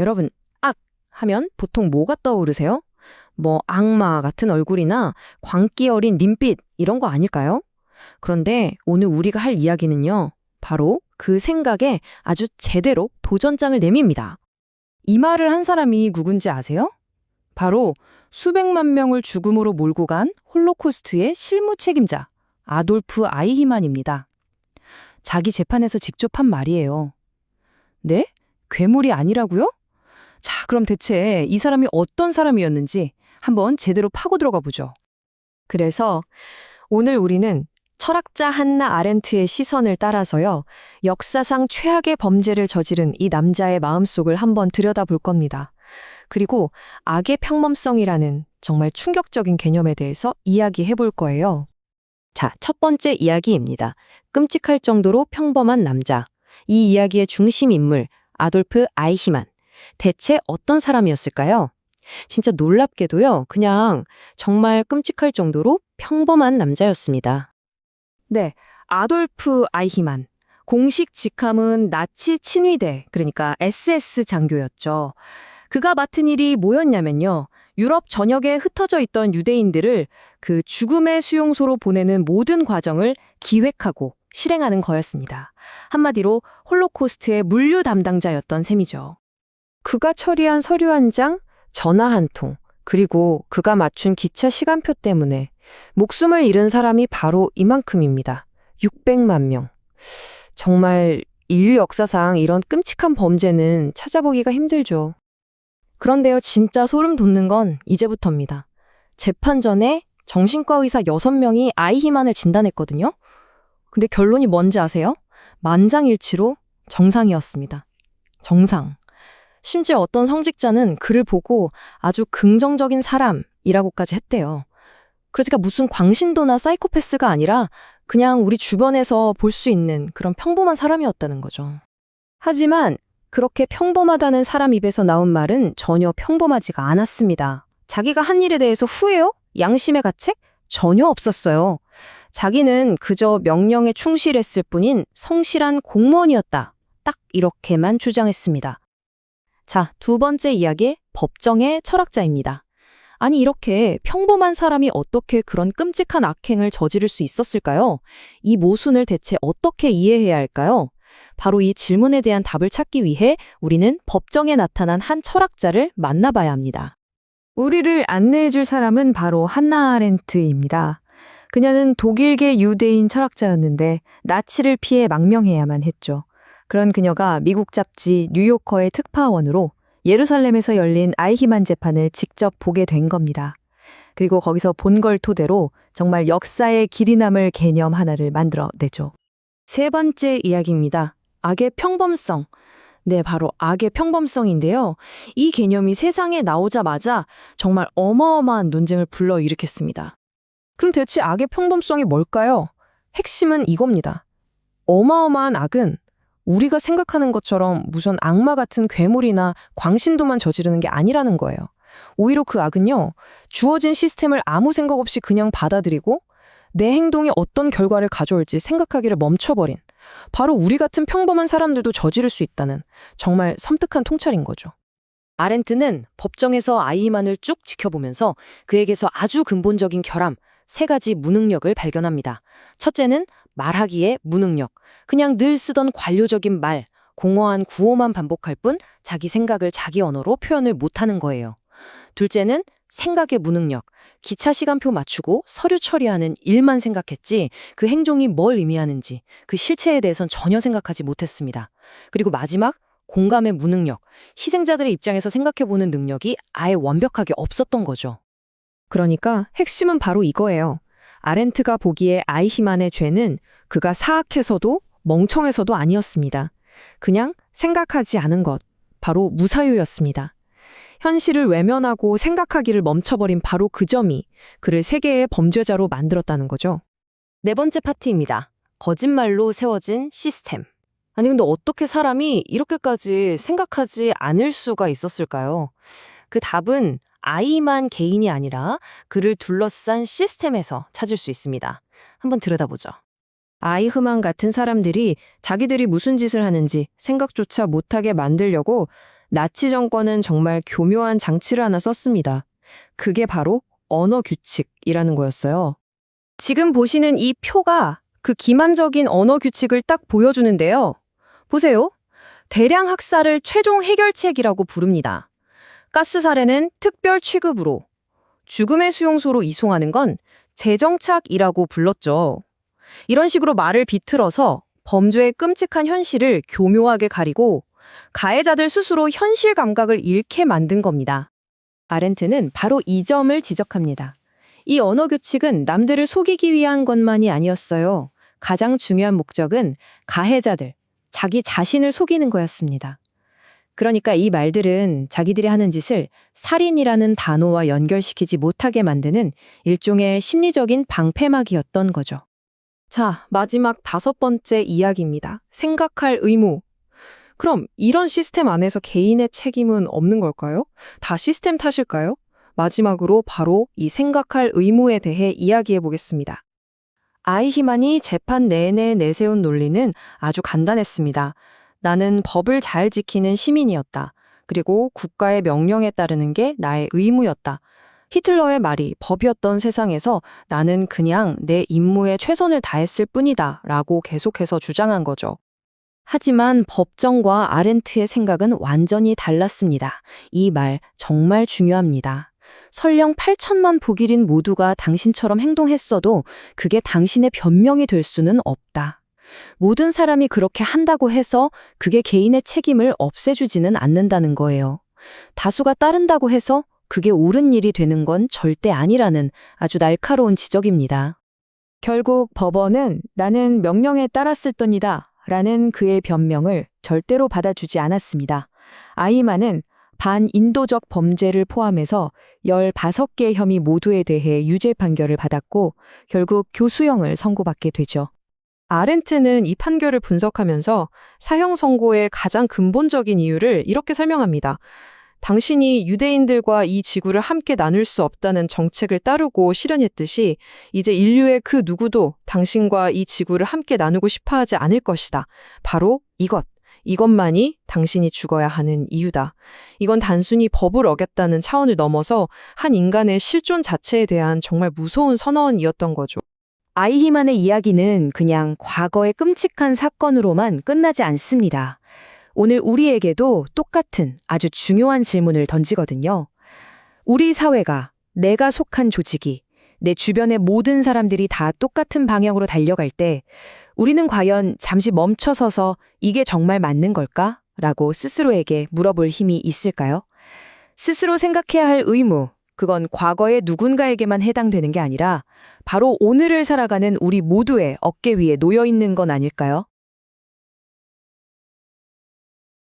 여러분, 악 하면 보통 뭐가 떠오르세요? 뭐 악마 같은 얼굴이나 광기 어린 님빛 이런 거 아닐까요? 그런데 오늘 우리가 할 이야기는요. 바로 그 생각에 아주 제대로 도전장을 내밉니다. 이 말을 한 사람이 누군지 아세요? 바로 수백만 명을 죽음으로 몰고 간 홀로코스트의 실무 책임자 아돌프 아이히만입니다. 자기 재판에서 직접 한 말이에요. 네? 괴물이 아니라고요? 자, 그럼 대체 이 사람이 어떤 사람이었는지 한번 제대로 파고 들어가 보죠. 그래서 오늘 우리는 철학자 한나 아렌트의 시선을 따라서요, 역사상 최악의 범죄를 저지른 이 남자의 마음속을 한번 들여다볼 겁니다. 그리고 악의 평범성이라는 정말 충격적인 개념에 대해서 이야기해 볼 거예요. 자, 첫 번째 이야기입니다. 끔찍할 정도로 평범한 남자. 이 이야기의 중심 인물, 아돌프 아이히만. 대체 어떤 사람이었을까요? 진짜 놀랍게도요, 그냥 정말 끔찍할 정도로 평범한 남자였습니다. 네, 아돌프 아이히만. 공식 직함은 나치 친위대, 그러니까 SS 장교였죠. 그가 맡은 일이 뭐였냐면요. 유럽 전역에 흩어져 있던 유대인들을 그 죽음의 수용소로 보내는 모든 과정을 기획하고 실행하는 거였습니다. 한마디로 홀로코스트의 물류 담당자였던 셈이죠. 그가 처리한 서류 한 장, 전화 한 통, 그리고 그가 맞춘 기차 시간표 때문에 목숨을 잃은 사람이 바로 이만큼입니다. 600만 명. 정말 인류 역사상 이런 끔찍한 범죄는 찾아보기가 힘들죠. 그런데요, 진짜 소름 돋는 건 이제부터입니다. 재판 전에 정신과 의사 6명이 아이히만을 진단했거든요. 근데 결론이 뭔지 아세요? 만장일치로 정상이었습니다. 정상. 심지어 어떤 성직자는 그를 보고 아주 긍정적인 사람이라고까지 했대요. 그러니까 무슨 광신도나 사이코패스가 아니라 그냥 우리 주변에서 볼 수 있는 그런 평범한 사람이었다는 거죠. 하지만 그렇게 평범하다는 사람 입에서 나온 말은 전혀 평범하지가 않았습니다. 자기가 한 일에 대해서 후회요? 양심의 가책? 전혀 없었어요. 자기는 그저 명령에 충실했을 뿐인 성실한 공무원이었다. 딱 이렇게만 주장했습니다. 자, 두 번째 이야기, 법정의 철학자입니다. 아니, 이렇게 평범한 사람이 어떻게 그런 끔찍한 악행을 저지를 수 있었을까요? 이 모순을 대체 어떻게 이해해야 할까요? 바로 이 질문에 대한 답을 찾기 위해 우리는 법정에 나타난 한 철학자를 만나봐야 합니다. 우리를 안내해 줄 사람은 바로 한나 아렌트입니다. 그녀는 독일계 유대인 철학자였는데 나치를 피해 망명해야만 했죠. 그런 그녀가 미국 잡지 뉴요커의 특파원으로 예루살렘에서 열린 아이히만 재판을 직접 보게 된 겁니다. 그리고 거기서 본 걸 토대로 정말 역사의 길이 남을 개념 하나를 만들어내죠. 세 번째 이야기입니다. 악의 평범성. 네, 바로 악의 평범성인데요. 이 개념이 세상에 나오자마자 정말 어마어마한 논쟁을 불러일으켰습니다. 그럼 대체 악의 평범성이 뭘까요? 핵심은 이겁니다. 어마어마한 악은 우리가 생각하는 것처럼 무슨 악마 같은 괴물이나 광신도만 저지르는 게 아니라는 거예요. 오히려 그 악은요, 주어진 시스템을 아무 생각 없이 그냥 받아들이고 내 행동이 어떤 결과를 가져올지 생각하기를 멈춰버린, 바로 우리 같은 평범한 사람들도 저지를 수 있다는 정말 섬뜩한 통찰인 거죠. 아렌트는 법정에서 아이히만을 쭉 지켜보면서 그에게서 아주 근본적인 결함, 세 가지 무능력을 발견합니다. 첫째는 말하기의 무능력. 그냥 늘 쓰던 관료적인 말, 공허한 구호만 반복할 뿐 자기 생각을 자기 언어로 표현을 못하는 거예요. 둘째는 생각의 무능력. 기차 시간표 맞추고 서류 처리하는 일만 생각했지 그 행동이 뭘 의미하는지 그 실체에 대해선 전혀 생각하지 못했습니다. 그리고 마지막, 공감의 무능력. 희생자들의 입장에서 생각해보는 능력이 아예 완벽하게 없었던 거죠. 그러니까 핵심은 바로 이거예요. 아렌트가 보기에 아이히만의 죄는 그가 사악해서도 멍청해서도 아니었습니다. 그냥 생각하지 않은 것, 바로 무사유였습니다. 현실을 외면하고 생각하기를 멈춰버린 바로 그 점이 그를 세계의 범죄자로 만들었다는 거죠. 네 번째 파트입니다. 거짓말로 세워진 시스템. 아니 근데 어떻게 사람이 이렇게까지 생각하지 않을 수가 있었을까요? 그 답은 아이만 개인이 아니라 그를 둘러싼 시스템에서 찾을 수 있습니다. 한번 들여다보죠. 아이히만 같은 사람들이 자기들이 무슨 짓을 하는지 생각조차 못하게 만들려고 나치 정권은 정말 교묘한 장치를 하나 썼습니다. 그게 바로 언어 규칙이라는 거였어요. 지금 보시는 이 표가 그 기만적인 언어 규칙을 딱 보여주는데요. 보세요. 대량 학살을 최종 해결책이라고 부릅니다. 가스 살해는 특별 취급으로, 죽음의 수용소로 이송하는 건 재정착이라고 불렀죠. 이런 식으로 말을 비틀어서 범죄의 끔찍한 현실을 교묘하게 가리고 가해자들 스스로 현실 감각을 잃게 만든 겁니다. 아렌트는 바로 이 점을 지적합니다. 이 언어 규칙은 남들을 속이기 위한 것만이 아니었어요. 가장 중요한 목적은 가해자들, 자기 자신을 속이는 거였습니다. 그러니까 이 말들은 자기들이 하는 짓을 살인이라는 단어와 연결시키지 못하게 만드는 일종의 심리적인 방패막이었던 거죠. 자, 마지막 5번째 이야기입니다. 생각할 의무. 그럼 이런 시스템 안에서 개인의 책임은 없는 걸까요? 다 시스템 탓일까요? 마지막으로 바로 이 생각할 의무에 대해 이야기해 보겠습니다. 아이히만이 재판 내내 내세운 논리는 아주 간단했습니다. 나는 법을 잘 지키는 시민이었다. 그리고 국가의 명령에 따르는 게 나의 의무였다. 히틀러의 말이 법이었던 세상에서 나는 그냥 내 임무에 최선을 다했을 뿐이다 라고 계속해서 주장한 거죠. 하지만 법정과 아렌트의 생각은 완전히 달랐습니다. 이 말 정말 중요합니다. 설령 8천만 독일인 모두가 당신처럼 행동했어도 그게 당신의 변명이 될 수는 없다. 모든 사람이 그렇게 한다고 해서 그게 개인의 책임을 없애주지는 않는다는 거예요. 다수가 따른다고 해서 그게 옳은 일이 되는 건 절대 아니라는 아주 날카로운 지적입니다. 결국 법원은 나는 명령에 따랐을 뿐이다 라는 그의 변명을 절대로 받아주지 않았습니다. 아이히만은 반인도적 범죄를 포함해서 15개 혐의 모두에 대해 유죄 판결을 받았고 결국 교수형을 선고받게 되죠. 아렌트는 이 판결을 분석하면서 사형 선고의 가장 근본적인 이유를 이렇게 설명합니다. 당신이 유대인들과 이 지구를 함께 나눌 수 없다는 정책을 따르고 실현했듯이 이제 인류의 그 누구도 당신과 이 지구를 함께 나누고 싶어 하지 않을 것이다. 바로 이것만이 당신이 죽어야 하는 이유다. 이건 단순히 법을 어겼다는 차원을 넘어서 한 인간의 실존 자체에 대한 정말 무서운 선언이었던 거죠. 아이히만의 이야기는 그냥 과거의 끔찍한 사건으로만 끝나지 않습니다. 오늘 우리에게도 똑같은 아주 중요한 질문을 던지거든요. 우리 사회가, 내가 속한 조직이, 내 주변의 모든 사람들이 다 똑같은 방향으로 달려갈 때 우리는 과연 잠시 멈춰서서 이게 정말 맞는 걸까? 라고 스스로에게 물어볼 힘이 있을까요? 스스로 생각해야 할 의무, 그건 과거의 누군가에게만 해당되는 게 아니라 바로 오늘을 살아가는 우리 모두의 어깨 위에 놓여 있는 건 아닐까요?